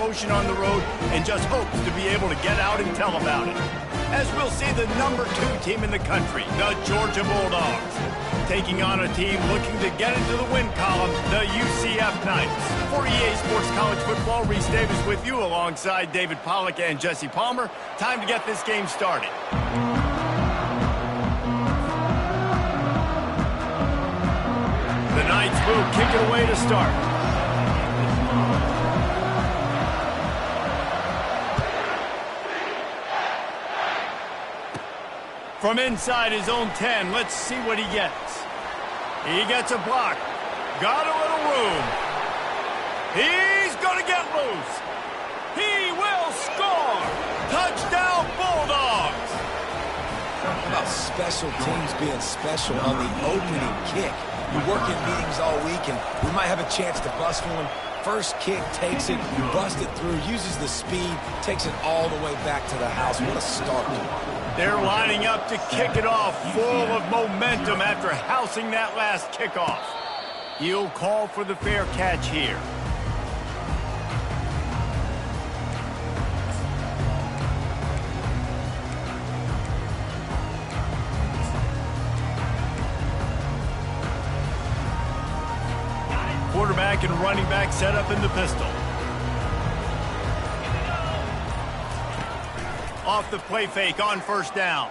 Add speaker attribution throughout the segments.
Speaker 1: emotion on the road and just hopes to be able to get out and tell about it. As we'll see the number 2 team in the country, the Georgia Bulldogs, taking on a team looking to get into the win column, the UCF Knights. For EA Sports College Football, Reese Davis with you alongside David Pollack and Jesse Palmer. Time to get this game started. The Knights will kick it away to start. From inside his own 10, let's see what he gets. He gets a block. Got a little room. He's going to get loose. He will score. Touchdown, Bulldogs.
Speaker 2: How about special teams being special on the opening kick? You work in meetings all week, and we might have a chance to bust one. First kick, takes it, bust it through, uses the speed, takes it all the way back to the house. What a start.
Speaker 1: They're lining up to kick it off, full of momentum after housing that last kickoff. He'll call for the fair catch here. Quarterback and running back set up in the pistol. Off the play fake on first down.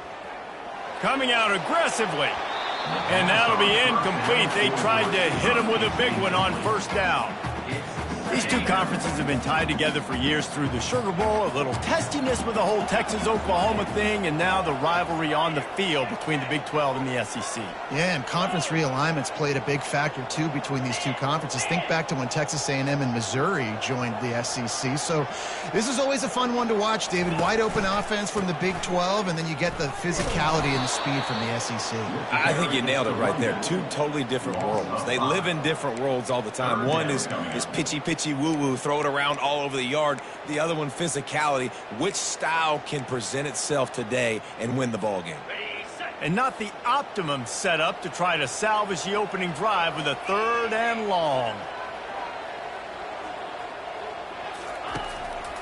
Speaker 1: Coming out aggressively. And that'll be incomplete. They tried to hit him with a big one on first down. These two conferences have been tied together for years through the Sugar Bowl, a little testiness with the whole Texas-Oklahoma thing, and now the rivalry on the field between the Big 12 and the SEC.
Speaker 3: Yeah, and conference realignments played a big factor, too, between these two conferences. Think back to when Texas A&M and Missouri joined the SEC. So this is always a fun one to watch, David. Wide open offense from the Big 12, and then you get the physicality and the speed from the SEC.
Speaker 2: I think you nailed it right there. Two totally different worlds. They live in different worlds all the time. One is pitchy woo-woo, throw it around all over the yard. The other one, physicality. Which style can present itself today and win the ball game?
Speaker 1: And not the optimum setup to try to salvage the opening drive with a 3rd and long.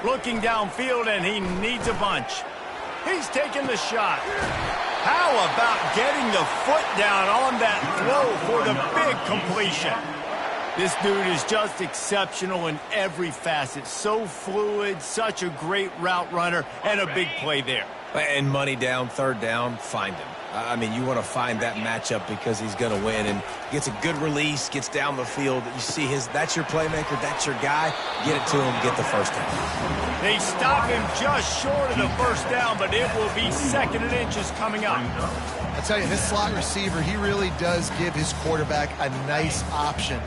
Speaker 1: Looking downfield, and he needs a bunch. He's taking the shot. How about getting the foot down on that throw for the big completion? This dude is just exceptional in every facet. So fluid, such a great route runner, and a big play there.
Speaker 2: And money down, 3rd down, find him. I mean, you want to find that matchup because he's going to win, and gets a good release, gets down the field. You see that's your playmaker, that's your guy. Get it to him, get the first down.
Speaker 1: They stop him just short of the first down, but it will be 2nd and inches coming up.
Speaker 3: I tell you, this slot receiver, he really does give his quarterback a nice option.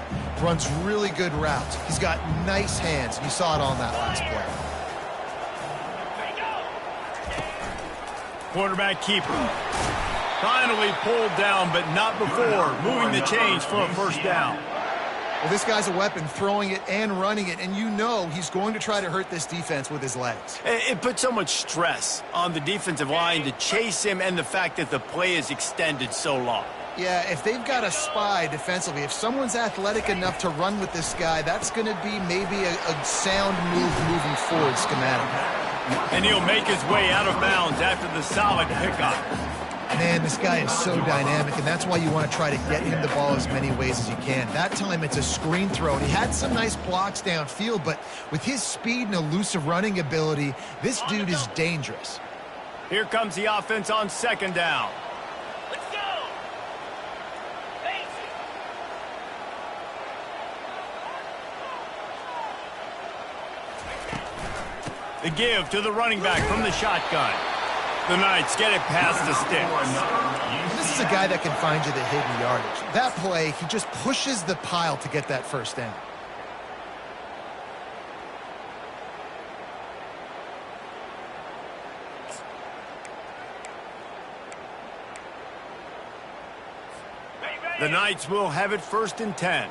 Speaker 3: Runs really good routes. He's got nice hands. You saw it on that last play.
Speaker 1: Quarterback keeper. Finally pulled down, but not before moving the chains for a first down.
Speaker 3: Well, this guy's a weapon, throwing it and running it, and you know he's going to try to hurt this defense with his legs.
Speaker 1: It puts so much stress on the defensive line to chase him, and the fact that the play is extended so long.
Speaker 3: Yeah, if they've got a spy defensively, if someone's athletic enough to run with this guy, that's going to be maybe a sound move moving forward schematically.
Speaker 1: And he'll make his way out of bounds after the solid pickup.
Speaker 3: Man, this guy is so dynamic, and that's why you want to try to get him the ball as many ways as you can. That time, it's a screen throw, and he had some nice blocks downfield, but with his speed and elusive running ability, this dude is dangerous.
Speaker 1: Here comes the offense on 2nd down. The give to the running back from the shotgun. The Knights get it past the sticks.
Speaker 3: This is a guy that can find you the hidden yardage. That play, he just pushes the pile to get that first down. The Knights will have it 1st and 10.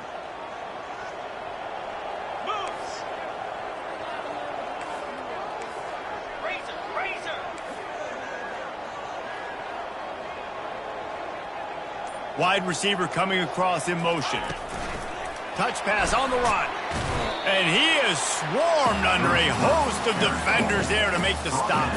Speaker 3: Wide receiver coming across in motion. Touch pass on the run.
Speaker 1: And he is swarmed under a host of defenders there to make the stop.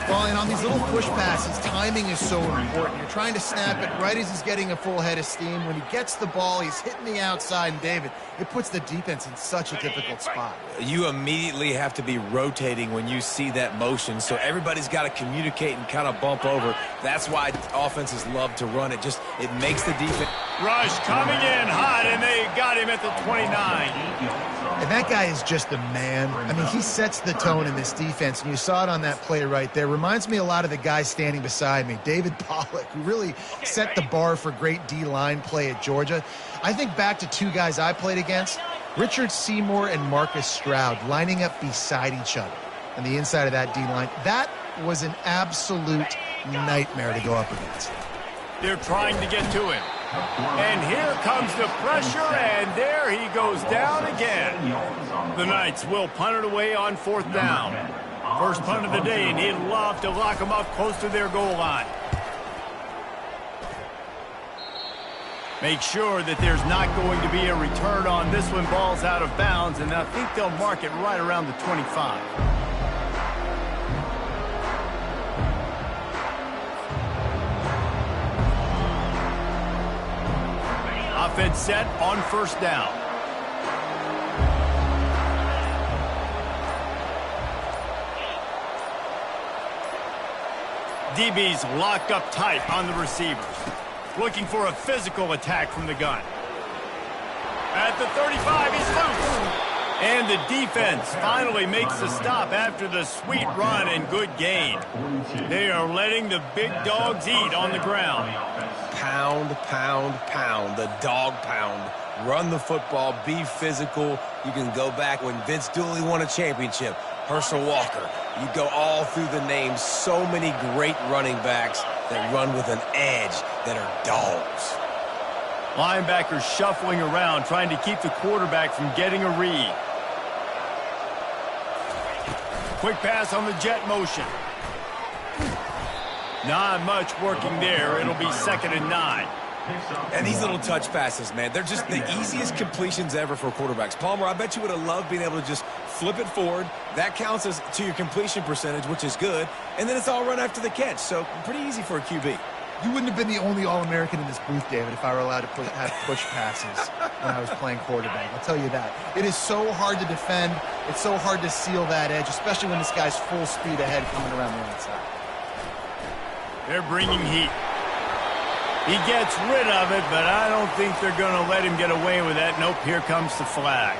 Speaker 3: Well, and on these little push passes, timing is so important. You're trying to snap it right as he's getting a full head of steam. When he gets the ball, he's hitting the outside, and David, it puts the defense in such a difficult spot.
Speaker 2: You immediately have to be rotating when you see that motion, so everybody's got to communicate and kind of bump over. That's why offenses love to run it. It makes the defense.
Speaker 1: Rush coming in hot, and they got him at the 29.
Speaker 3: And that guy is just a man. I mean, he sets the tone in this defense, and you saw it on that play right there. Reminds me a lot of the guy standing beside me, David Pollack, who really set the bar for great D-line play at Georgia. I think back to two guys I played against, Richard Seymour and Marcus Stroud, lining up beside each other on the inside of that D-line. That was an absolute nightmare to go up against.
Speaker 1: They're trying to get to him. And here comes the pressure, and there he goes down again. The Knights will punt it away on 4th down. First punt of the day, and he'd love to lock them up close to their goal line. Make sure that there's not going to be a return on this one. Ball's out of bounds, and I think they'll mark it right around the 25. Offense set on 1st down. DB's locked up tight on the receivers. Looking for a physical attack from the gun. At the 35, he's loose. And the defense finally makes the stop after the sweet run and good gain. They are letting the big dogs eat on the ground.
Speaker 2: Pound, pound, pound, the dog pound. Run the football, be physical. You can go back when Vince Dooley won a championship. Herschel Walker. You go all through the names. So many great running backs that run with an edge that are dogs.
Speaker 1: Linebackers shuffling around, trying to keep the quarterback from getting a read. Quick pass on the jet motion. Not much working there. It'll be 2nd and 9.
Speaker 2: And these little touch passes, man, they're just the easiest completions ever for quarterbacks. Palmer, I bet you would have loved being able to just flip it forward. That counts as to your completion percentage, which is good. And then it's all run after the catch, so pretty easy for a QB.
Speaker 3: You wouldn't have been the only All-American in this booth, David, if I were allowed to have push passes when I was playing quarterback. I'll tell you that. It is so hard to defend. It's so hard to seal that edge, especially when this guy's full speed ahead coming around the outside.
Speaker 1: They're bringing heat. He gets rid of it, but I don't think they're going to let him get away with that. Nope, here comes the flag.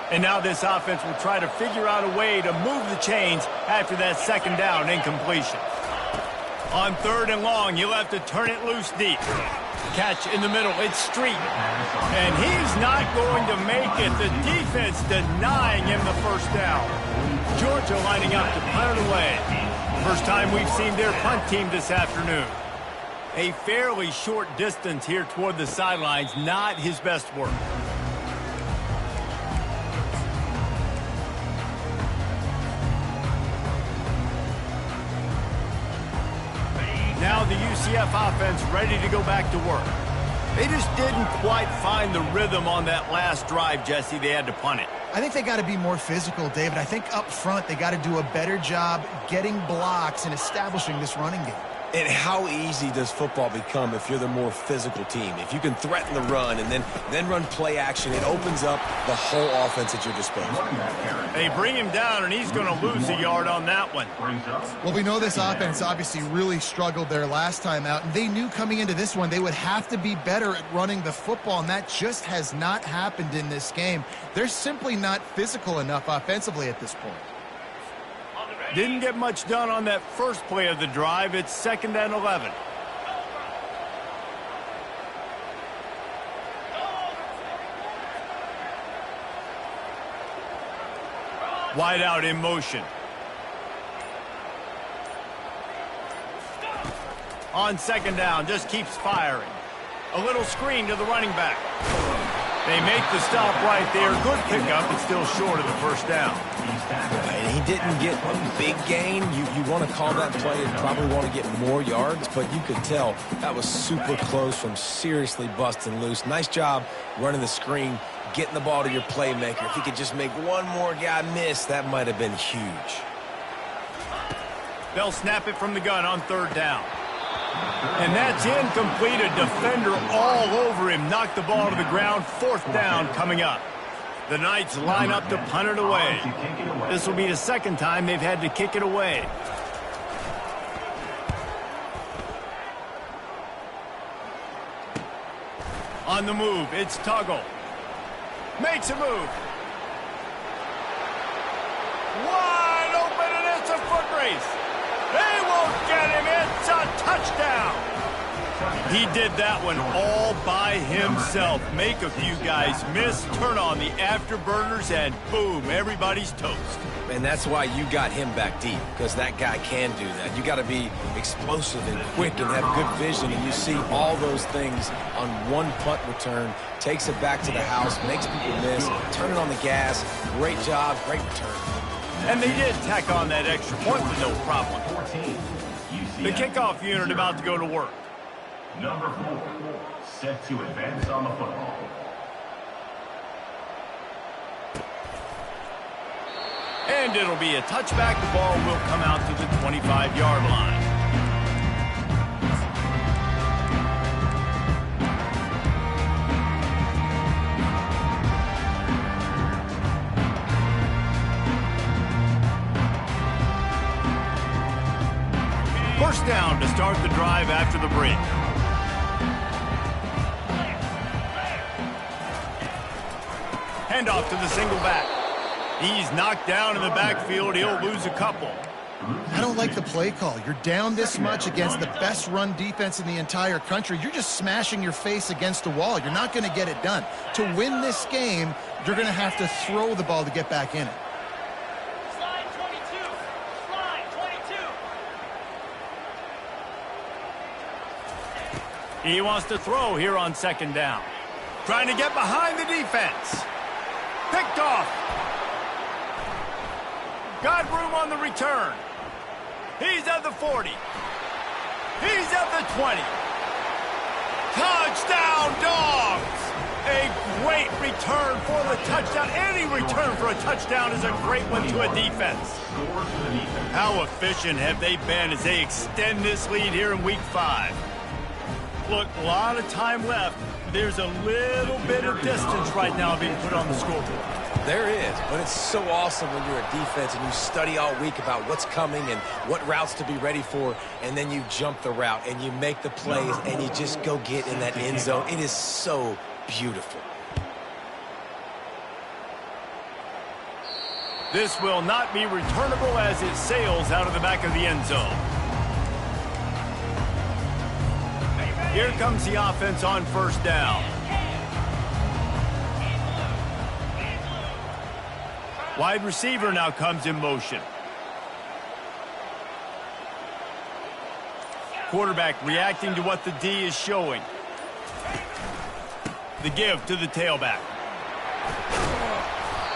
Speaker 1: And now this offense will try to figure out a way to move the chains after that 2nd down incompletion. On 3rd and long, you'll have to turn it loose deep. Catch in the middle. It's Street. And he's not going to make it. The defense denying him the 1st down. Georgia lining up to punt it away. First time we've seen their punt team this afternoon. A fairly short distance here toward the sidelines. Not his best work. Now the UCF offense ready to go back to work. They just didn't quite find the rhythm on that last drive, Jesse. They had to punt it.
Speaker 3: I think they got to be more physical, David. I think up front they got to do a better job getting blocks and establishing this running game.
Speaker 2: And how easy does football become if you're the more physical team? If you can threaten the run and then run play action, it opens up the whole offense at your disposal.
Speaker 1: They bring him down, and he's going to lose a yard on that one.
Speaker 3: Well, we know this offense obviously really struggled their last time out, and they knew coming into this one they would have to be better at running the football, and that just has not happened in this game. They're simply not physical enough offensively at this point.
Speaker 1: Didn't get much done on that first play of the drive. It's 2nd and 11. Wide out in motion. On second down, just keeps firing. A little screen to the running back. They make the stop right there. Good pickup, but still short of the first down.
Speaker 2: And he didn't get a big gain. You want to call that play and probably want to get more yards, but you could tell that was super close from seriously busting loose. Nice job running the screen, getting the ball to your playmaker. If he could just make one more guy miss, that might have been huge.
Speaker 1: They'll snap it from the gun on third down. And that's incomplete. A defender all over him. Knocked the ball to the ground. Fourth down coming up. The Knights line up to punt it away. This will be the second time they've had to kick it away. On the move, it's Tuggle. Makes a move. Wide open, and it's a foot race. They won't get him. It's a touchdown. He did that one all by himself. Make a few guys miss, turn on the afterburners, and boom, everybody's toast.
Speaker 2: And that's why you got him back deep, because that guy can do that. You got to be explosive and quick and have good vision, and you see all those things on one punt return. Takes it back to the house, makes people miss, turning on the gas. Great job, great return.
Speaker 1: And they did tack on that extra point with no problem. The kickoff unit about to go to work.
Speaker 4: Number 4, set to advance on the football.
Speaker 1: And it'll be a touchback. The ball will come out to the 25-yard line. First down to start the drive after the break. Handoff to the single back. He's knocked down in the backfield. He'll lose a couple.
Speaker 3: I don't like the play call. You're down this much against the best run defense in the entire country. You're just smashing your face against the wall. You're not going to get it done. To win this game, you're going to have to throw the ball to get back in it.
Speaker 5: Slide 22. Slide 22.
Speaker 1: He wants to throw here on second down. Trying to get behind the defense. Picked off. Got room on the return. He's at the 40. He's at the 20. Touchdown, Dogs! A great return for the touchdown. Any return for a touchdown is a great one to a defense. How efficient have they been as they extend this lead here in Week 5? Look, a lot of time left. There's a little bit of distance right now being put on the scoreboard.
Speaker 2: There is, but it's so awesome when you're a defense and you study all week about what's coming and what routes to be ready for, and then you jump the route and you make the plays and you just go get in that end zone. It is so beautiful.
Speaker 1: This will not be returnable as it sails out of the back of the end zone. Here comes the offense on first down. Wide receiver now comes in motion. Quarterback reacting to what the D is showing. The give to the tailback.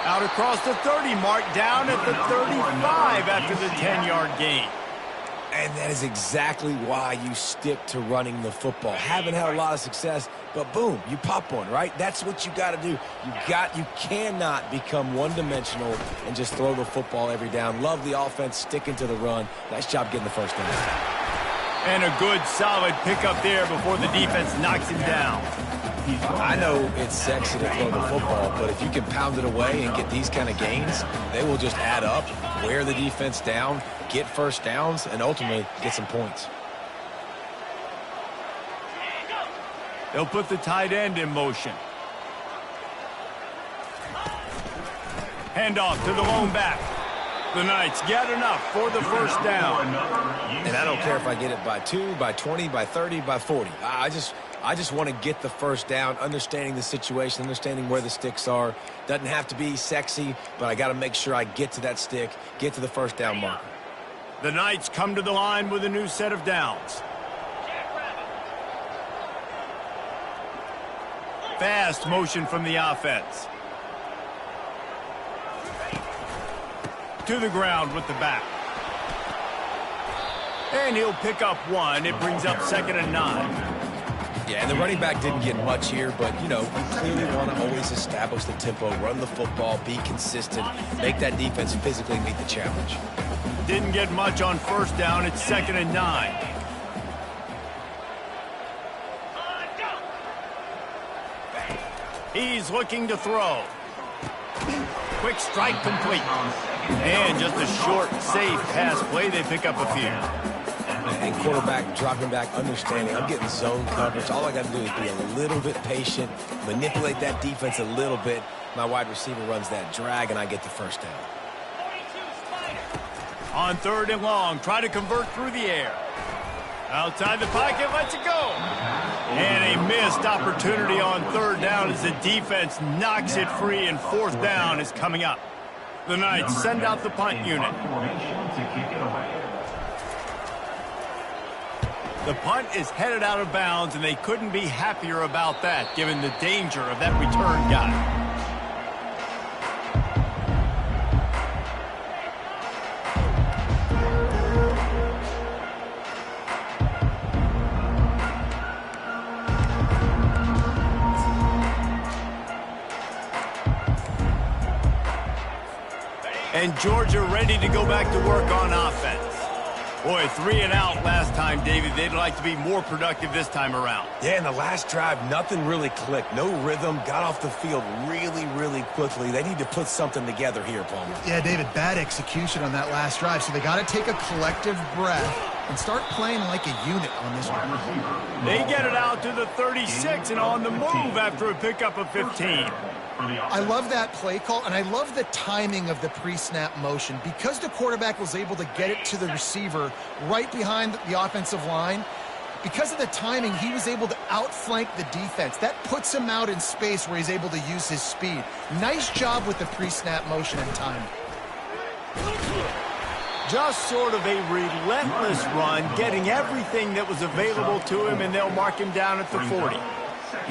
Speaker 1: Out across the 30 mark, down at the 35 after the 10-yard gain.
Speaker 2: And that is exactly why you stick to running the football. Haven't had a lot of success, but boom, you pop one, right? That's what you got to do. You cannot become one-dimensional and just throw the football every down. Love the offense sticking to the run. Nice job getting the first down.
Speaker 1: And a good, solid pickup there before the defense knocks him down.
Speaker 2: I know it's sexy to throw the football, but if you can pound it away and get these kind of gains, they will just add up, wear the defense down, get first downs, and ultimately get some points.
Speaker 1: They'll put the tight end in motion. Handoff to the lone back. The Knights get enough for the first down.
Speaker 2: And I don't care if I get it by 2, by 20, by 30, by 40. I just want to get the first down, understanding the situation, understanding where the sticks are. Doesn't have to be sexy, but I got to make sure I get to that stick, get to the first down marker.
Speaker 1: The Knights come to the line with a new set of downs. fast motion from the offense. To the ground with the back. And he'll pick up one. It brings up 2nd and 9.
Speaker 2: Yeah, and the running back didn't get much here, but, you know, you clearly want to always establish the tempo, run the football, be consistent, make that defense physically meet the challenge.
Speaker 1: Didn't get much on 1st down. It's 2nd and 9. He's looking to throw. Quick strike complete. And just a short, safe pass play. They pick up a few.
Speaker 2: And quarterback dropping back, understanding I'm getting zone coverage. All I got to do is be a little bit patient, manipulate that defense a little bit. My wide receiver runs that drag, and I get the 1st down.
Speaker 1: On 3rd and long, try to convert through the air. Outside the pocket, lets it go. And a missed opportunity on 3rd down as the defense knocks it free, and 4th down is coming up. The Knights send out the punt unit. The punt is headed out of bounds, and they couldn't be happier about that, given the danger of that return guy. And Georgia ready to go back to work on offense. Boy, 3 and out last time, David. They'd like to be more productive this time around.
Speaker 2: Yeah, in the last drive, nothing really clicked. No rhythm, got off the field really, really quickly. They need to put something together here, Palmer.
Speaker 3: Yeah, David, bad execution on that last drive, so they got to take a collective breath and start playing like a unit on this one.
Speaker 1: They get it out to the 36 and on the move after a pickup of 15.
Speaker 3: I love that play call, and I love the timing of the pre-snap motion. Because the quarterback was able to get it to the receiver right behind the offensive line, because of the timing, he was able to outflank the defense. That puts him out in space where he's able to use his speed. Nice job with the pre-snap motion and timing.
Speaker 1: Just sort of a relentless run, getting everything that was available to him, and they'll mark him down at the 40.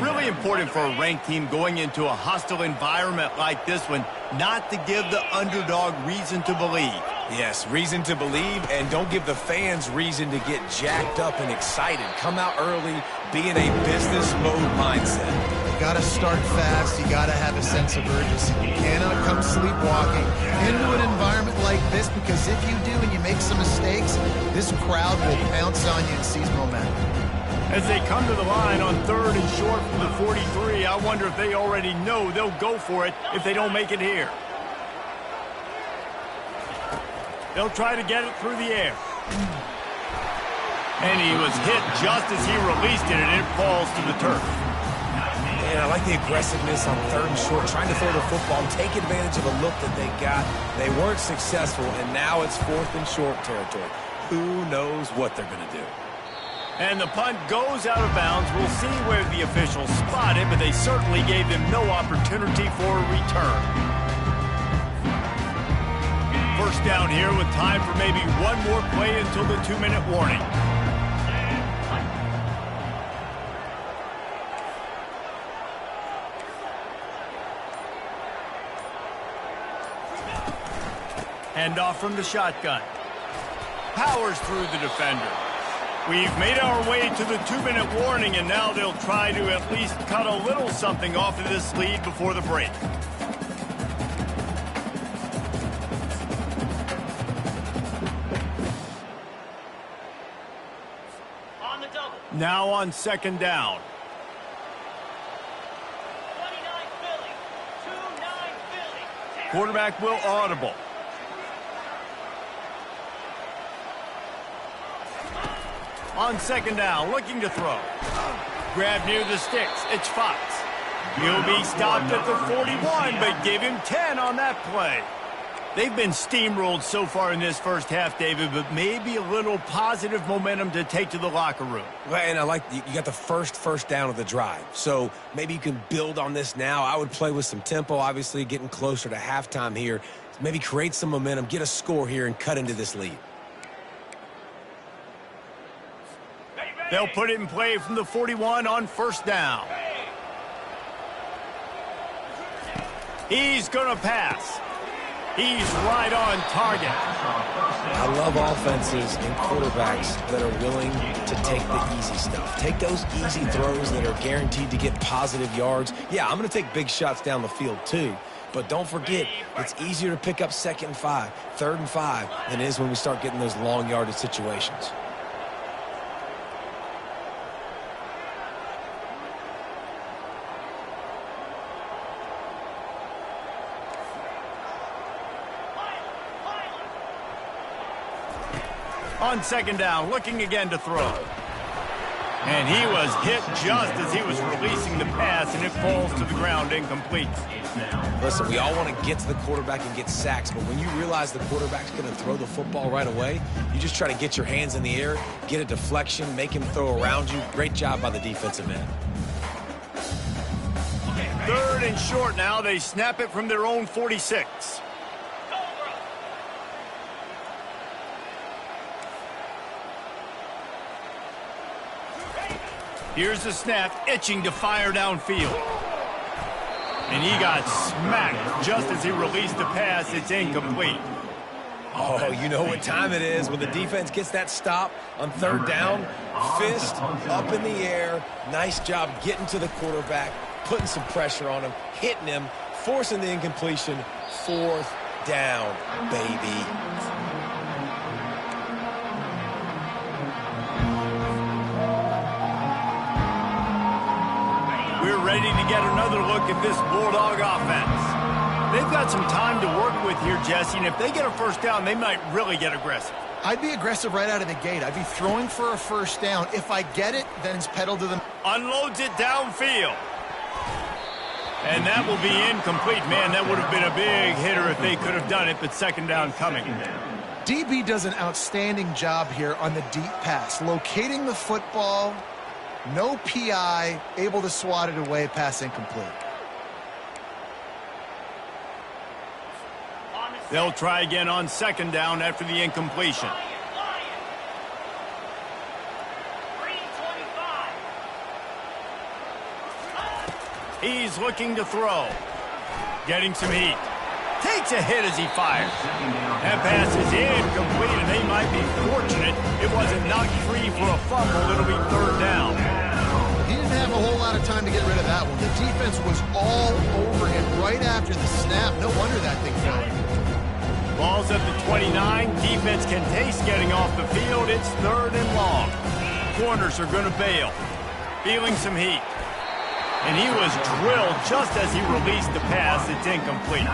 Speaker 1: Really important for a ranked team going into a hostile environment like this one, not to give the underdog reason to believe.
Speaker 2: Yes, reason to believe, and don't give the fans reason to get jacked up and excited. Come out early, be in a business mode mindset.
Speaker 3: You got to start fast. You got to have a sense of urgency. You cannot come sleepwalking into an environment like this, because if you do and you make some mistakes, this crowd will pounce on you and seize momentum.
Speaker 1: As they come to the line on 3rd and short from the 43, I wonder if they already know they'll go for it if they don't make it here. They'll try to get it through the air. And he was hit just as he released it, and it falls to the turf.
Speaker 2: And I like the aggressiveness on 3rd and short, trying to throw the football, take advantage of a look that they got. They weren't successful, and now it's 4th and short territory. Who knows what they're going to do?
Speaker 1: And the punt goes out of bounds. We'll see where the officials spot it, but they certainly gave them no opportunity for a return. 1st down here with time for maybe one more play until the 2-minute warning. Handoff from the shotgun. Powers through the defender. We've made our way to the 2-minute warning, and now they'll try to at least cut a little something off of this lead before the break.
Speaker 5: On the double.
Speaker 1: Now on 2nd down.
Speaker 5: 29 Philly. 2-9 Philly.
Speaker 1: Quarterback will audible. On 2nd down, looking to throw. Grab near the sticks. It's Fox. He'll be stopped at the 41, but give him 10 on that play. They've been steamrolled so far in this first half, David, but maybe a little positive momentum to take to the locker room.
Speaker 2: Well, and I like you got the first down of the drive, so maybe you can build on this now. I would play with some tempo, obviously getting closer to halftime here. Maybe create some momentum, get a score here, and cut into this lead.
Speaker 1: They'll put it in play from the 41 on 1st down. He's going to pass. He's right on target.
Speaker 2: I love offenses and quarterbacks that are willing to take the easy stuff. Take those easy throws that are guaranteed to get positive yards. Yeah, I'm going to take big shots down the field too. But don't forget, it's easier to pick up 2nd and 5, 3rd and 5 than it is when we start getting those long yardage situations.
Speaker 1: On 2nd down, looking again to throw. And he was hit just as he was releasing the pass, and it falls to the ground incomplete.
Speaker 2: Listen, we all want to get to the quarterback and get sacks, but when you realize the quarterback's going to throw the football right away, you just try to get your hands in the air, get a deflection, make him throw around you. Great job by the defensive end.
Speaker 1: 3rd and short now. They snap it from their own 46. Here's the snap, itching to fire downfield. And he got smacked just as he released the pass. It's incomplete.
Speaker 2: Oh, you know what time it is when the defense gets that stop on 3rd down. Fist up in the air. Nice job getting to the quarterback, putting some pressure on him, hitting him, forcing the incompletion. 4th down, baby.
Speaker 1: We're ready to get another look at this Bulldog offense. They've got some time to work with here, Jesse, and if they get a 1st down, they might really get aggressive.
Speaker 3: I'd be aggressive right out of the gate. I'd be throwing for a 1st down. If I get it, then it's pedal to the...
Speaker 1: Unloads it downfield. And that will be incomplete. Man, that would have been a big hitter if they could have done it, but 2nd down coming.
Speaker 3: DB does an outstanding job here on the deep pass, locating the football. No PI, able to swat it away, pass incomplete.
Speaker 1: They'll try again on 2nd down after the incompletion. He's looking to throw. Getting some heat. Takes a hit as he fires. That pass is incomplete, and they might be fortunate it wasn't knocked free for a fumble. It'll be 3rd down.
Speaker 3: He didn't have a whole lot of time to get rid of that one. The defense was all over him right after the snap. No wonder that thing fell.
Speaker 1: Ball's at the 29. Defense can taste getting off the field. It's 3rd and long. Corners are going to bail. Feeling some heat. And he was drilled just as he released the pass. It's incomplete.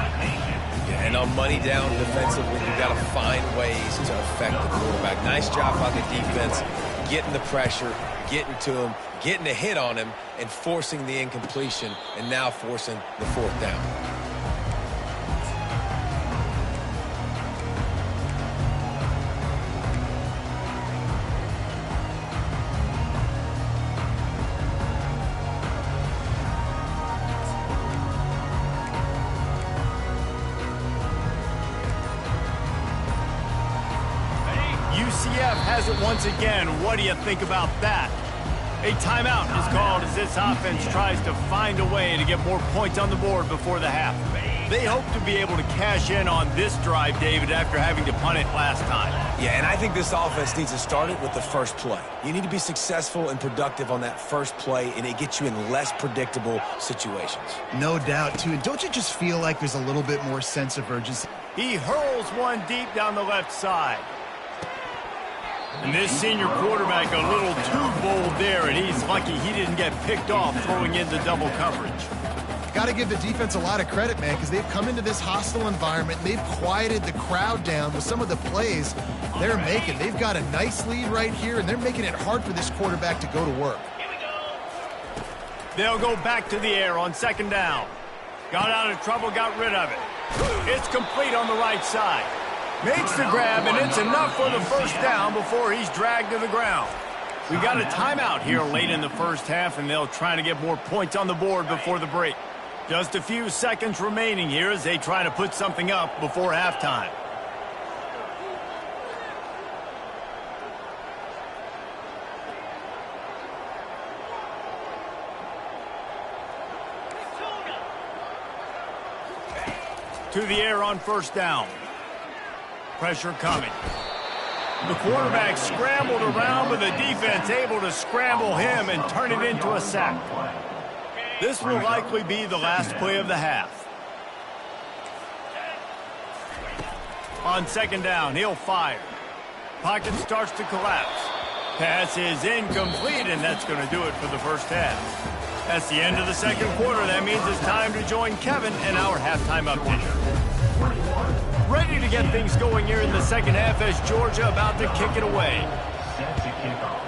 Speaker 2: Yeah, and on money down defensively, you've got to find ways to affect the quarterback. Nice job by the defense, getting the pressure, getting to him, getting a hit on him, and forcing the incompletion, and now forcing the 4th down.
Speaker 1: UCF has it once again. What do you think about that? A timeout is called as this offense tries to find a way to get more points on the board before the half. They hope to be able to cash in on this drive, David, after having to punt it last time.
Speaker 2: Yeah, and I think this offense needs to start it with the first play. You need to be successful and productive on that first play, and it gets you in less predictable situations.
Speaker 3: No doubt, too. And don't you just feel like there's a little bit more sense of urgency?
Speaker 1: He hurls one deep down the left side. And this senior quarterback a little too bold there, and he's lucky he didn't get picked off throwing into double coverage.
Speaker 3: Got to give the defense a lot of credit, man, because they've come into this hostile environment. They've quieted the crowd down with some of the plays they're making. They've got a nice lead right here, and they're making it hard for this quarterback to go to work.
Speaker 1: They'll go back to the air on 2nd down. Got out of trouble, got rid of it. It's complete on the right side. Makes the grab, and it's enough for the 1st down before he's dragged to the ground. We got a timeout here late in the first half, and they'll try to get more points on the board before the break. Just a few seconds remaining here as they try to put something up before halftime. to the air on first down. Pressure coming. The quarterback scrambled around, but the defense able to scramble him and turn it into a sack. This will likely be the last play of the half. On second down, he'll fire. Pocket starts to collapse. Pass is incomplete, and that's going to do it for the first half. That's the end of the second quarter. That means it's time to join Kevin and our halftime update. Ready to get things going here in the second half as Georgia about to kick it away.
Speaker 4: Set to kick off.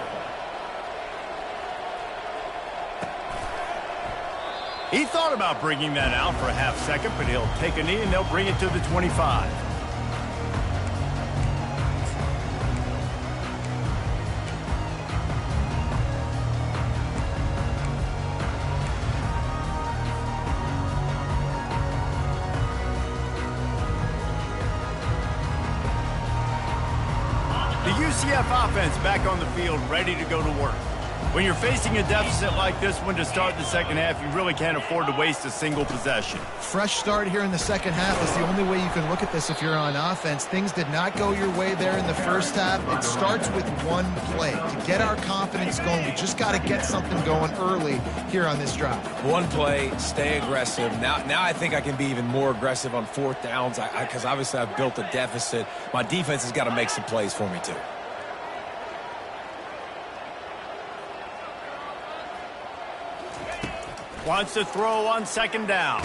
Speaker 1: He thought about bringing that out for a half second, but he'll take a knee and they'll bring it to the 25. The UCF offense back on the field, ready to go to work. When you're facing a deficit like this one to start the second half, you really can't afford to waste a single possession.
Speaker 3: Fresh start here in the second half is the only way you can look at this if you're on offense. Things did not go your way there in the first half. It starts with one play. To get our confidence going, we just got to get something going early here on this drive.
Speaker 2: One play, stay aggressive. Now I think I can be even more aggressive on fourth downs because obviously I've built a deficit. My defense has got to make some plays for me too.
Speaker 1: Wants to throw on second down.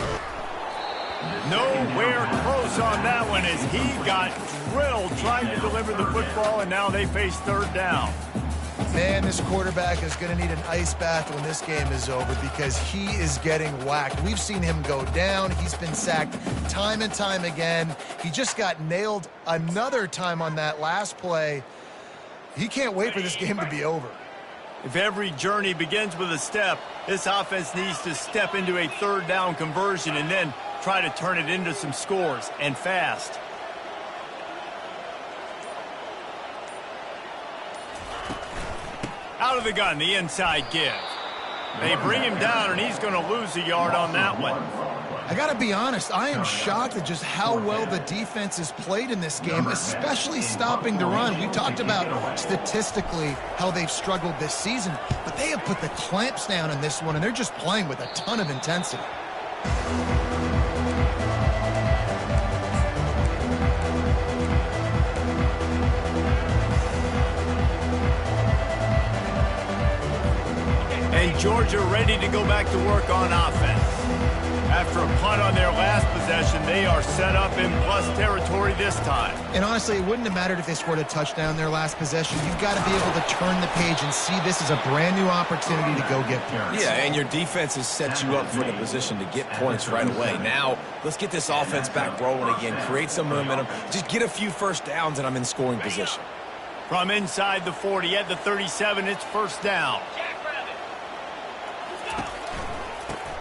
Speaker 1: Nowhere close on that one as he got drilled trying to deliver the football, and now they face third down.
Speaker 3: Man, this quarterback is going to need an ice bath when this game is over because he is getting whacked. We've seen him go down. He's been sacked time and time again. He just got nailed another time on that last play. He can't wait for this game to be over.
Speaker 1: If every journey begins with a step, this offense needs to step into a third down conversion and then try to turn it into some scores, and fast. Out of the gun, the inside give. They bring him down, and he's going to lose a yard on that one.
Speaker 3: I got to be honest, I am shocked at just how well the defense has played in this game, especially stopping the run. We talked about statistically how they've struggled this season, but they have put the clamps down in this one, and they're just playing with a ton of intensity.
Speaker 1: And Georgia ready to go back to work on offense. After a punt on their last possession, they are set up in plus territory this time.
Speaker 3: And honestly, it wouldn't have mattered if they scored a touchdown their last possession. You've got to be able to turn the page and see this as a brand new opportunity to go get points.
Speaker 2: Yeah, and your defense has set you up for the position to get points right away. Now, let's get this offense back rolling again, create some momentum, just get a few first downs, and I'm in scoring position.
Speaker 1: From inside the 40 at the 37, it's first down.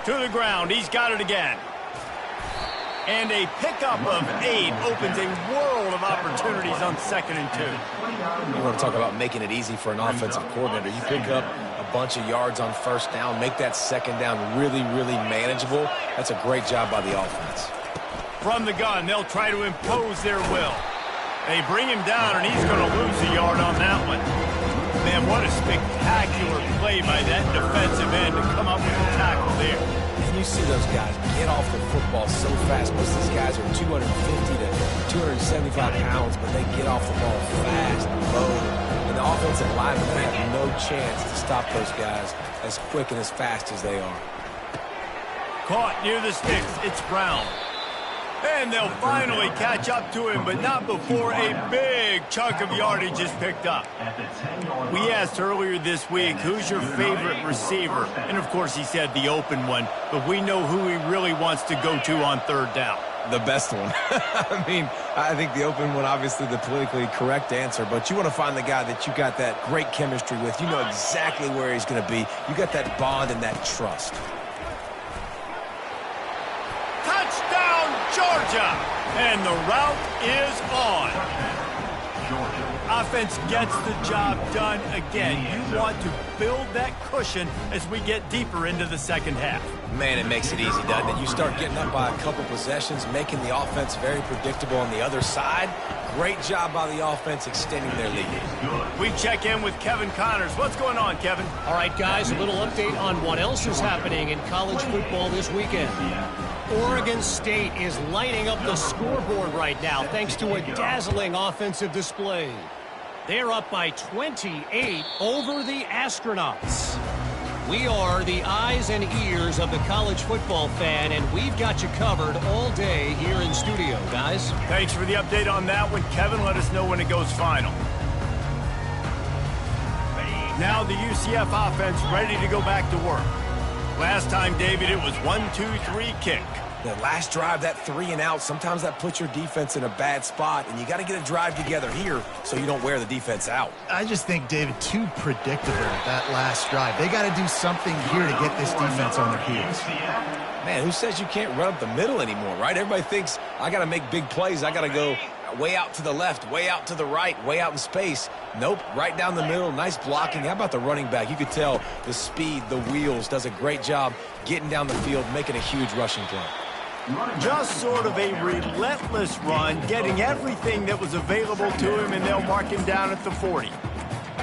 Speaker 1: To the ground, he's got it again. And a pickup of 8 opens a world of opportunities on 2nd and 2.
Speaker 2: You want to talk about making it easy for an offensive coordinator. You pick up a bunch of yards on first down, make that second down really, really manageable. That's a great job by the offense.
Speaker 1: From the gun, they'll try to impose their will. They bring him down, and he's going to lose a yard on that one. Man, what a spectacular play by that defensive end to come up with a tackle there.
Speaker 2: And you see those guys get off the football so fast. Most of these guys are 250 to 275 pounds, but they get off the ball fast and low. And the offensive linemen have no chance to stop those guys as quick and as fast as they are.
Speaker 1: Caught near the sticks. It's Brown. And they'll finally catch up to him, but not before a big chunk of yardage is picked up. We asked earlier this week, who's your favorite receiver? And, of course, he said the open one, but we know who he really wants to go to on third down.
Speaker 2: The best one. I mean, I think the open one, obviously the politically correct answer, but you want to find the guy that you got that great chemistry with. You know exactly where he's going to be. You got that bond and that trust.
Speaker 1: Touchdown, Georgia! And the route is on.
Speaker 4: Georgia.
Speaker 1: Offense gets the job done again. You want to build that cushion as we get deeper into the second half.
Speaker 2: Man, it makes it easy, doesn't it? You start getting up by a couple possessions, making the offense very predictable on the other side. Great job by the offense extending their lead.
Speaker 1: We check in with Kevin Connors. What's going on, Kevin?
Speaker 6: All right, guys, a little update on what else is happening in college football this weekend. Oregon State is lighting up the scoreboard right now thanks to a dazzling offensive display. They're up by 28 over the Astronauts. We are the eyes and ears of the college football fan, and we've got you covered all day here in studio, guys.
Speaker 1: Thanks for the update on that one, Kevin. Let us know when it goes final. Now the UCF offense ready to go back to work. Last time, David, it was 1-2-3 kick.
Speaker 2: The last drive, that 3-and-out, sometimes that puts your defense in a bad spot, and you got to get a drive together here so you don't wear the defense out.
Speaker 3: I just think, David, too predictable that last drive. They got to do something here to get this defense on their heels.
Speaker 2: Man, who says you can't run up the middle anymore, right? Everybody thinks I got to make big plays. I got to go way out to the left, way out to the right, way out in space. Nope, right down the middle, nice blocking. How about the running back? You could tell the speed, the wheels, does a great job getting down the field, making a huge rushing play.
Speaker 1: Just sort of a relentless run, getting everything that was available to him, and they'll mark him down at the 40.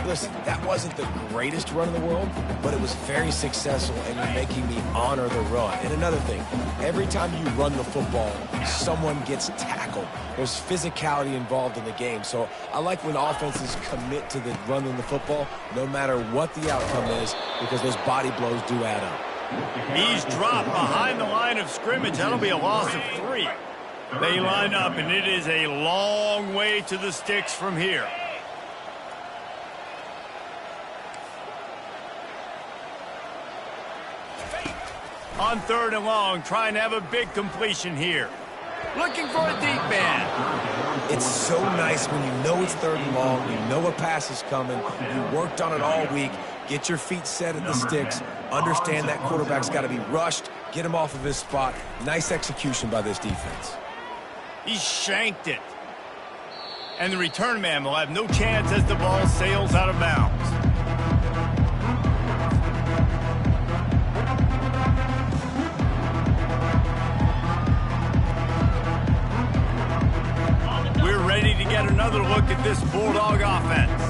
Speaker 2: Listen, that wasn't the greatest run in the world, but it was very successful, and you're making me honor the run. And another thing, every time you run the football, someone gets tackled. There's physicality involved in the game. So I like when offenses commit to the running the football, no matter what the outcome is, because those body blows do add up.
Speaker 1: He's dropped behind the line of scrimmage. That'll be a loss of 3. They line up, and it is a long way to the sticks from here. On 3rd and long, trying to have a big completion here. Looking for a deep man.
Speaker 2: It's so nice when you know it's 3rd and long, you know a pass is coming, you worked on it all week, get your feet set at the sticks, understand that quarterback's got to be rushed, get him off of his spot. Nice execution by this defense.
Speaker 1: He shanked it. And the return man will have no chance as the ball sails out of bounds. We're ready to get another look at this Bulldog offense.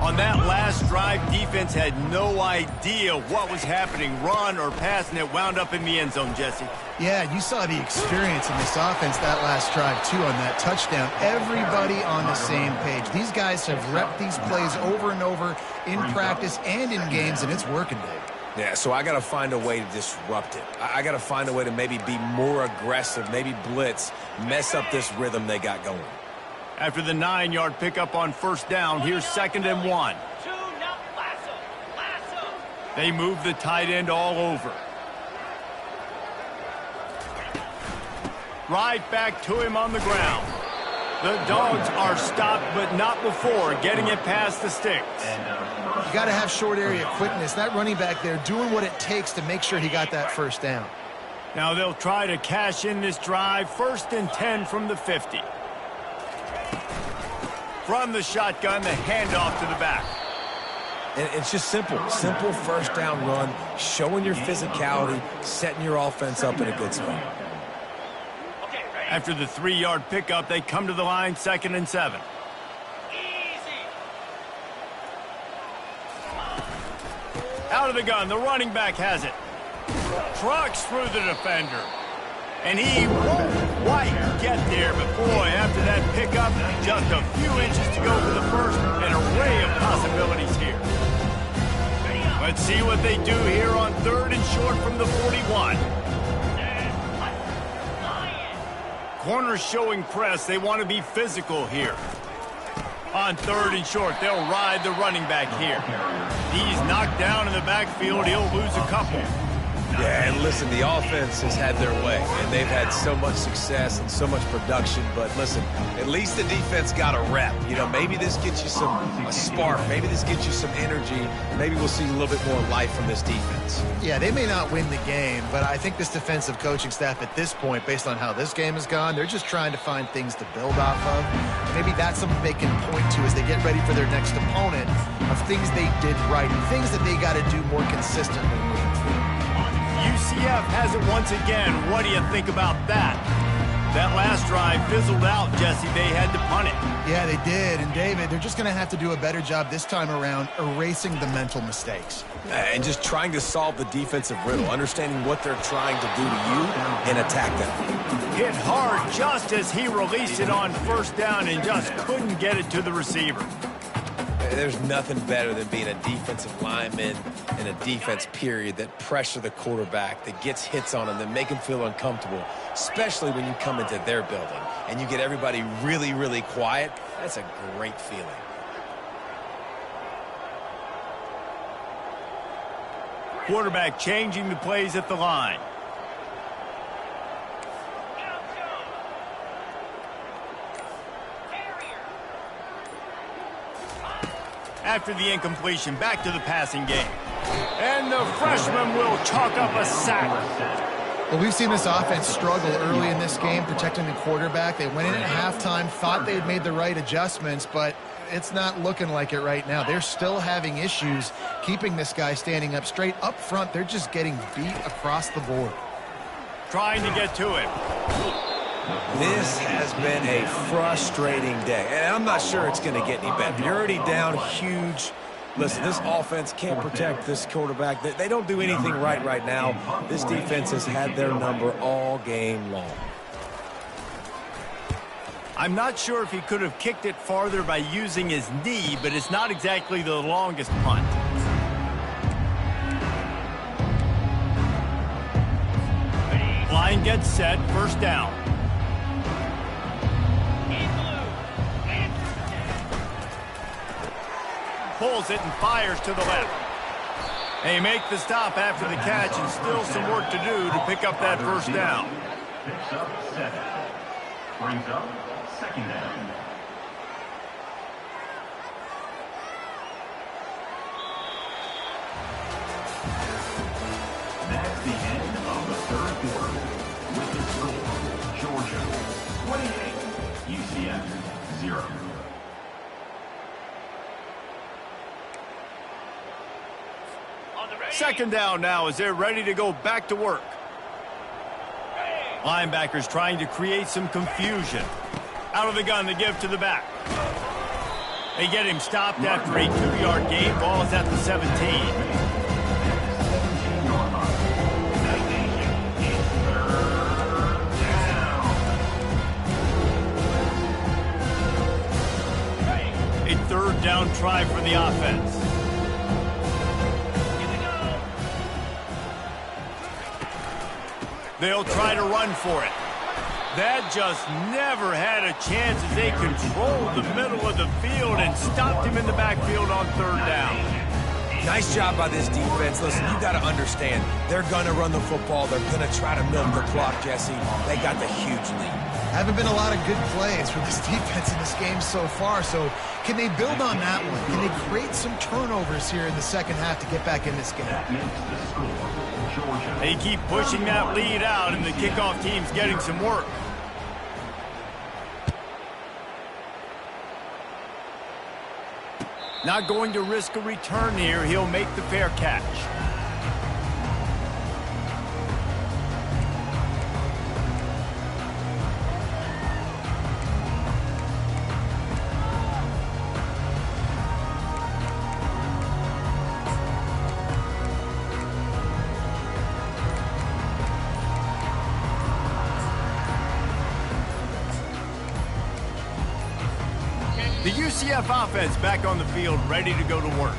Speaker 1: On that last drive, defense had no idea what was happening, run or pass, and it wound up in the end zone, Jesse.
Speaker 3: Yeah, you saw the experience in this offense that last drive, too, on that touchdown. Everybody on the same page. These guys have repped these plays over and over in practice and in games, and it's working, Dave.
Speaker 2: Yeah, so I got to find a way to disrupt it. I got to find a way to maybe be more aggressive, maybe blitz, mess up this rhythm they got going.
Speaker 1: After the 9-yard pickup on 1st down, here's 2nd and 1. They move the tight end all over. Right back to him on the ground. The Dogs are stopped, but not before getting it past the sticks.
Speaker 3: You got to have short area quickness. That running back there doing what it takes to make sure he got that 1st down.
Speaker 1: Now they'll try to cash in this drive. 1st and 10 from the 50. From the shotgun, the handoff to the back.
Speaker 2: And it's just simple 1st down run, showing your physicality, setting your offense up in a good spot.
Speaker 1: After the 3-yard pickup, they come to the line, 2nd and 7. Out of the gun, the running back has it. Trucks through the defender. And he won't quite get there, but boy, after that pickup, just a few inches to go for the first, an array of possibilities here. Let's see what they do here on 3rd and short from the 41. Corners showing press. They want to be physical here. On 3rd and short, they'll ride the running back here. He's knocked down in the backfield. He'll lose a couple.
Speaker 2: Yeah, and listen, the offense has had their way, and they've had so much success and so much production. But listen, at least the defense got a rep. You know, maybe this gets you a spark. Maybe this gets you some energy. Maybe we'll see a little bit more life from this defense.
Speaker 3: Yeah, they may not win the game, but I think this defensive coaching staff at this point, based on how this game has gone, they're just trying to find things to build off of. Maybe that's something they can point to as they get ready for their next opponent, of things they did right and things that they got to do more consistently moving forward.
Speaker 1: UCF has it once again. What do you think about that? That last drive fizzled out, Jesse. They had to punt it.
Speaker 3: Yeah, they did. And, David, they're just going to have to do a better job this time around erasing the mental mistakes.
Speaker 2: And just trying to solve the defensive riddle, understanding what they're trying to do to you and attack them.
Speaker 1: Hit hard just as he released it on first down and just couldn't get it to the receiver.
Speaker 2: There's nothing better than being a defensive lineman in a defense period that pressure the quarterback, that gets hits on him, that make him feel uncomfortable, especially when you come into their building and you get everybody really, really quiet. That's a great feeling.
Speaker 1: Quarterback changing the plays at the line. After the incompletion, back to the passing game. And the freshman will chalk up a sack.
Speaker 3: Well, we've seen this offense struggle early in this game, protecting the quarterback. They went in at halftime, thought they had made the right adjustments, but it's not looking like it right now. They're still having issues keeping this guy standing up straight. Up front, they're just getting beat across the board.
Speaker 1: Trying to get to it.
Speaker 2: This has been a frustrating day, and I'm not sure it's going to get any better. You're already down huge. Listen, this offense can't protect this quarterback. They don't do anything right now. This defense has had their number all game long.
Speaker 1: I'm not sure if he could have kicked it farther by using his knee, but it's not exactly the longest punt. Line gets set, first down. Pulls it and fires to the left. They make the stop after the catch, and still some work to do to pick up that first down.
Speaker 4: Picks up 7. Brings up second down. That's the end of the third quarter. With the score, Georgia 28, UCF 0.
Speaker 1: Second down now as they're ready to go back to work. Linebackers trying to create some confusion. Out of the gun, they give to the back. They get him stopped after a 2-yard gain. Ball is at the 17. A third down try for the offense. They'll try to run for it. That just never had a chance as they controlled the middle of the field and stopped him in the backfield on third down.
Speaker 2: Nice job by this defense. Listen, you got to understand, they're going to run the football. They're going to try to milk the clock, Jesse. They got the huge lead.
Speaker 3: Haven't been a lot of good plays from this defense in this game so far, so can they build on that one? Can they create some turnovers here in the second half to get back in this game?
Speaker 1: They keep pushing that lead out, and the kickoff team's getting some work. Not going to risk a return here. He'll make the fair catch. The UCF offense back on the field, ready to go to work.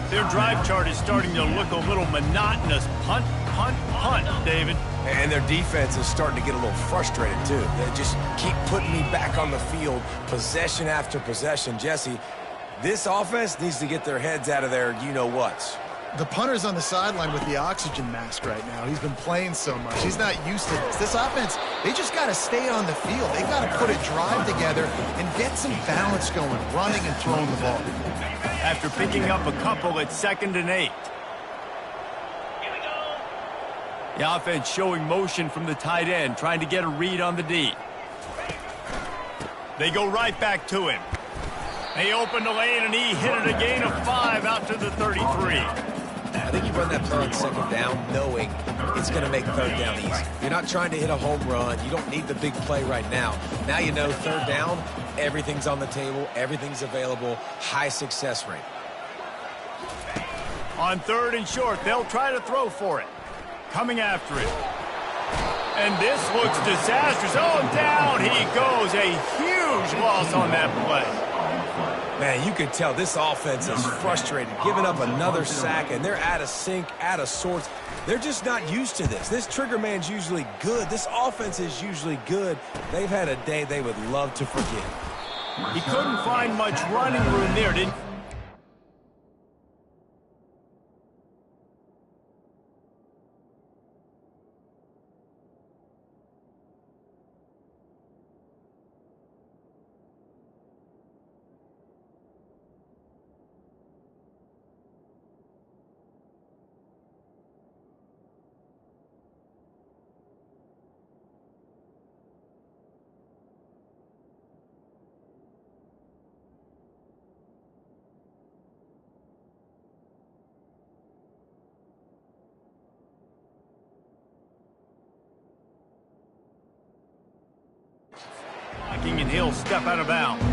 Speaker 1: Their drive chart is starting to look a little monotonous. Punt, punt, punt, David.
Speaker 2: And their defense is starting to get a little frustrated, too. They just keep putting me back on the field, possession after possession. Jesse, this offense needs to get their heads out of their you-know-whats.
Speaker 3: The punter's on the sideline with the oxygen mask right now. He's been playing so much. He's not used to this. This offense, they just got to stay on the field. They got to put a drive together and get some balance going, running and throwing the ball.
Speaker 1: After picking up a couple at 2nd and 8.
Speaker 5: Here we go.
Speaker 1: The offense showing motion from the tight end, trying to get a read on the D. They go right back to him. They open the lane, and he hit it a gain of 5 out to the 33.
Speaker 2: I think you run that play on 2nd down knowing it's going to make 3rd down easy. You're not trying to hit a home run. You don't need the big play right now. Now you know 3rd down, everything's on the table, everything's available, high success rate.
Speaker 1: On 3rd and short, they'll try to throw for it. Coming after it. And this looks disastrous. Oh, down he goes. A huge loss on that play.
Speaker 2: Man, you can tell this offense is frustrated, giving up another sack, and they're out of sync, out of sorts. They're just not used to this. This trigger man's usually good. This offense is usually good. They've had a day they would love to forget.
Speaker 1: He couldn't find much running room there, didn't he? And he'll step out of bounds.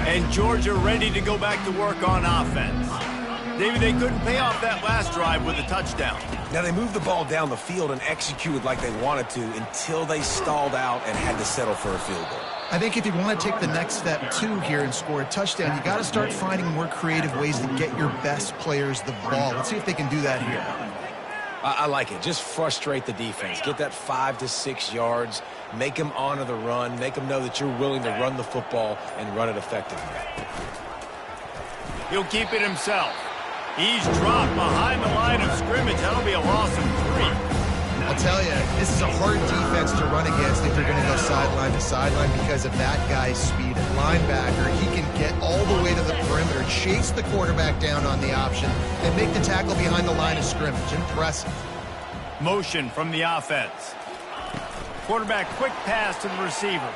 Speaker 1: And Georgia ready to go back to work on offense. David, they couldn't pay off that last drive with a touchdown.
Speaker 2: Now, they moved the ball down the field and executed like they wanted to until they stalled out and had to settle for a field goal.
Speaker 3: I think if you want to take the next step, too, here and score a touchdown, you got to start finding more creative ways to get your best players the ball. Let's see if they can do that here.
Speaker 2: I like it. Just frustrate the defense. Get that 5 to 6 yards. Make them honor the run. Make them know that you're willing to run the football and run it effectively.
Speaker 1: He'll keep it himself. He's dropped behind the line of scrimmage. That'll be a loss of 3.
Speaker 3: I'll tell you, this is a hard defense to run against if you're going to go sideline to sideline because of that guy's speed. At linebacker, he can get all the way to the perimeter, chase the quarterback down on the option, and make the tackle behind the line of scrimmage. Impressive.
Speaker 1: Motion from the offense. Quarterback quick pass to the receiver.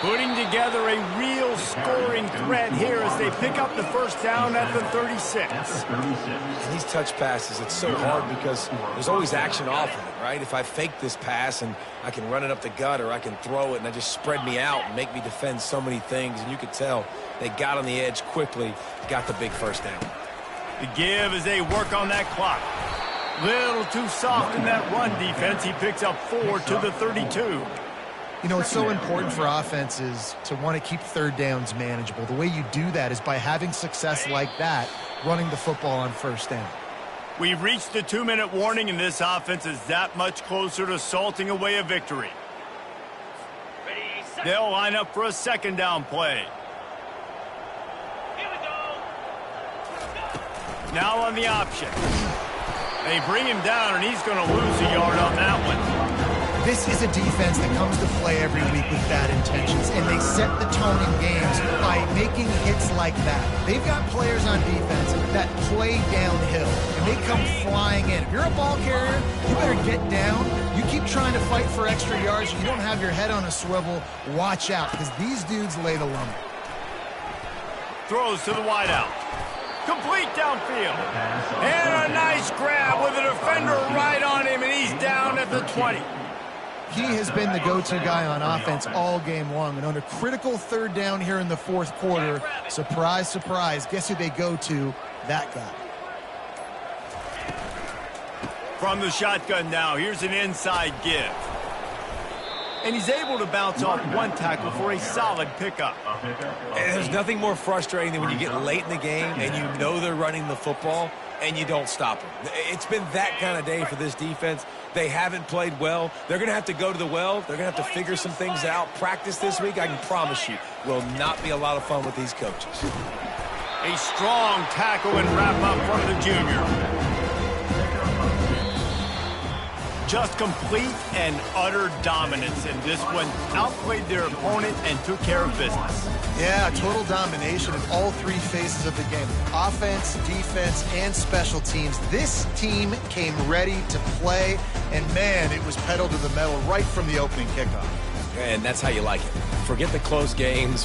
Speaker 1: Putting together a real scoring threat here as they pick up the first down at the 36.
Speaker 2: And these touch passes, it's so hard because there's always action off of it, right? If I fake this pass and I can run it up the gut or I can throw it and they just spread me out and make me defend so many things, and you could tell they got on the edge quickly, got the big first down.
Speaker 1: The give as they work on that clock. Little too soft in that run defense. He picks up 4 to the 32.
Speaker 3: You know, it's so important for offenses to want to keep third downs manageable. The way you do that is by having success like that, running the football on first down.
Speaker 1: We've reached the 2-minute warning, and this offense is that much closer to salting away a victory.
Speaker 5: Ready, set.
Speaker 1: They'll line up for a second down play.
Speaker 5: Here we go.
Speaker 1: Now on the option. They bring him down, and he's going to lose a yard on that one.
Speaker 3: This is a defense that comes to play every week with bad intentions, and they set the tone in games by making hits like that. They've got players on defense that play downhill, and they come flying in. If you're a ball carrier, you better get down. You keep trying to fight for extra yards. You don't have your head on a swivel. Watch out, because these dudes lay the lumber.
Speaker 1: Throws to the wideout. Complete downfield. And a nice grab with a defender right on him, and he's down at the 20.
Speaker 3: He has been the go-to guy on offense all game long. And on a critical third down here in the fourth quarter, surprise, surprise, guess who they go to? That guy.
Speaker 1: From the shotgun now, here's an inside give. and he's able to bounce off one tackle for a solid pickup.
Speaker 2: And there's nothing more frustrating than when you get late in the game and you know they're running the football and you don't stop them. It's been that kind of day for this defense. They haven't played well. They're going to have to go to the well. They're going to have to figure some things out. Practice this week, I can promise you, will not be a lot of fun with these coaches.
Speaker 1: A strong tackle and wrap up from the junior. Just complete and utter dominance in this one. Outplayed their opponent and took care of business.
Speaker 3: Yeah, total domination in all three phases of the game. Offense, defense, and special teams. This team came ready to play, and man, it was pedal to the metal right from the opening kickoff.
Speaker 2: And that's how you like it. Forget the close games.